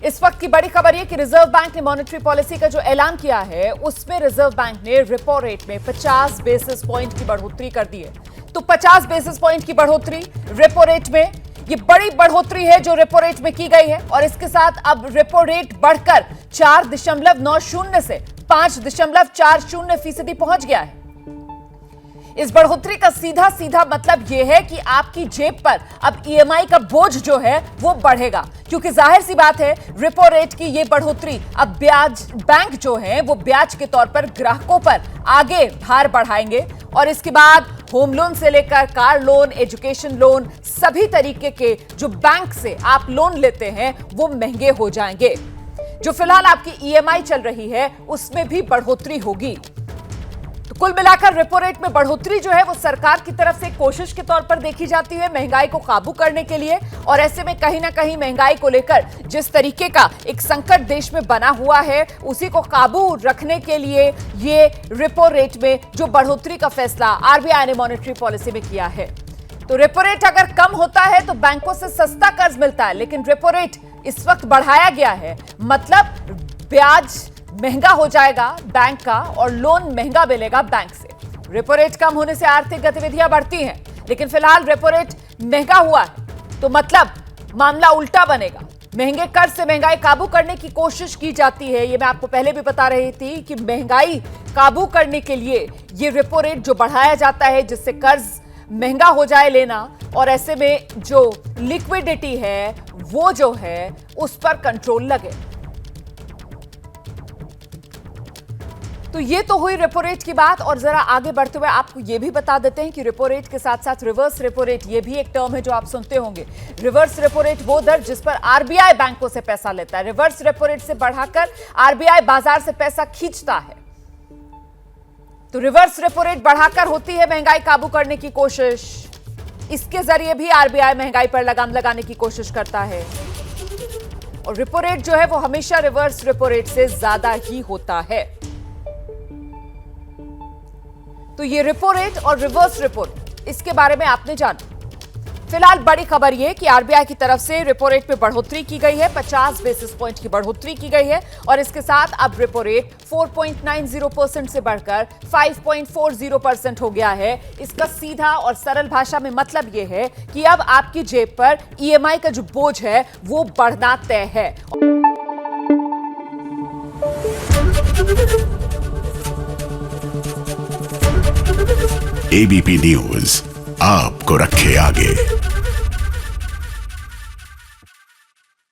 इस वक्त की बड़ी खबर यह कि रिजर्व बैंक ने मॉनेटरी पॉलिसी का जो ऐलान किया है उसमें रिजर्व बैंक ने रेपो रेट में 50 बेसिस पॉइंट की बढ़ोतरी कर दी है। तो 50 बेसिस पॉइंट की बढ़ोतरी रेपो रेट में, ये बड़ी बढ़ोतरी है जो रेपो रेट में की गई है और इसके साथ अब रेपो रेट बढ़कर 4.90 से 5.40% पहुंच गया है। इस बढ़ोतरी का सीधा सीधा मतलब यह है कि आपकी जेब पर अब ईएमआई का बोझ जो है वो बढ़ेगा, क्योंकि जाहिर सी बात है रेपो रेट की ये बढ़ोतरी अब ब्याज बैंक जो है वो ब्याज के तौर पर ग्राहकों पर आगे भार बढ़ाएंगे और इसके बाद होम लोन से लेकर कार लोन, एजुकेशन लोन, सभी तरीके के जो बैंक से आप लोन लेते हैं वो महंगे हो जाएंगे। जो फिलहाल आपकी ईएमआई चल रही है उसमें भी बढ़ोतरी होगी। तो कुल मिलाकर रेपो रेट में बढ़ोतरी जो है वो सरकार की तरफ से कोशिश के तौर पर देखी जाती है महंगाई को काबू करने के लिए, और ऐसे में कहीं ना कहीं महंगाई को लेकर जिस तरीके का एक संकट देश में बना हुआ है उसी को काबू रखने के लिए ये रेपो रेट में जो बढ़ोतरी का फैसला आरबीआई ने मॉनेटरी पॉलिसी में किया है। तो रेपो रेट अगर कम होता है तो बैंकों से सस्ता कर्ज मिलता है, लेकिन रेपो रेट इस वक्त बढ़ाया गया है, मतलब ब्याज महंगा हो जाएगा बैंक का और लोन महंगा मिलेगा बैंक से। रेपो रेट कम होने से आर्थिक गतिविधियां बढ़ती हैं, लेकिन फिलहाल रेपो रेट महंगा हुआ है तो मतलब मामला उल्टा बनेगा। महंगे कर्ज से महंगाई काबू करने की कोशिश की जाती है। ये मैं आपको पहले भी बता रही थी कि महंगाई काबू करने के लिए ये रेपो रेट जो बढ़ाया जाता है जिससे कर्ज महंगा हो जाए लेना, और ऐसे में जो लिक्विडिटी है वो जो है उस पर कंट्रोल लगे। तो ये तो हुई रेपो रेट की बात, और जरा आगे बढ़ते हुए आपको ये भी बता देते हैं कि रेपो रेट के साथ साथ रिवर्स रेपो रेट, ये भी एक टर्म है जो आप सुनते होंगे। रिवर्स रेपो रेट वो दर जिस पर आरबीआई बैंकों से पैसा लेता है। रिवर्स रेपो रेट से बढ़ाकर आरबीआई बाजार से पैसा खींचता है। तो रिवर्स रेपो रेट बढ़ाकर होती है महंगाई काबू करने की कोशिश। इसके जरिए भी आरबीआई महंगाई पर लगाम लगाने की कोशिश करता है, और रेपो रेट जो है वो हमेशा रिवर्स रेपो रेट से ज्यादा ही होता है। तो ये रेपो रेट और रिवर्स रेपो रेट, इसके बारे में आपने जाना। फिलहाल बड़ी खबर ये कि आरबीआई की तरफ से रेपो रेट में बढ़ोतरी की गई है, 50 बेसिस पॉइंट की बढ़ोतरी की गई है, और इसके साथ अब रेपो रेट 4.90% से बढ़कर 5.40% हो गया है। इसका सीधा और सरल भाषा में मतलब ये है कि अब आपकी जेब पर ईएमआई का जो बोझ है वो बढ़ना तय है। एबीपी न्यूज आपको रखे आगे।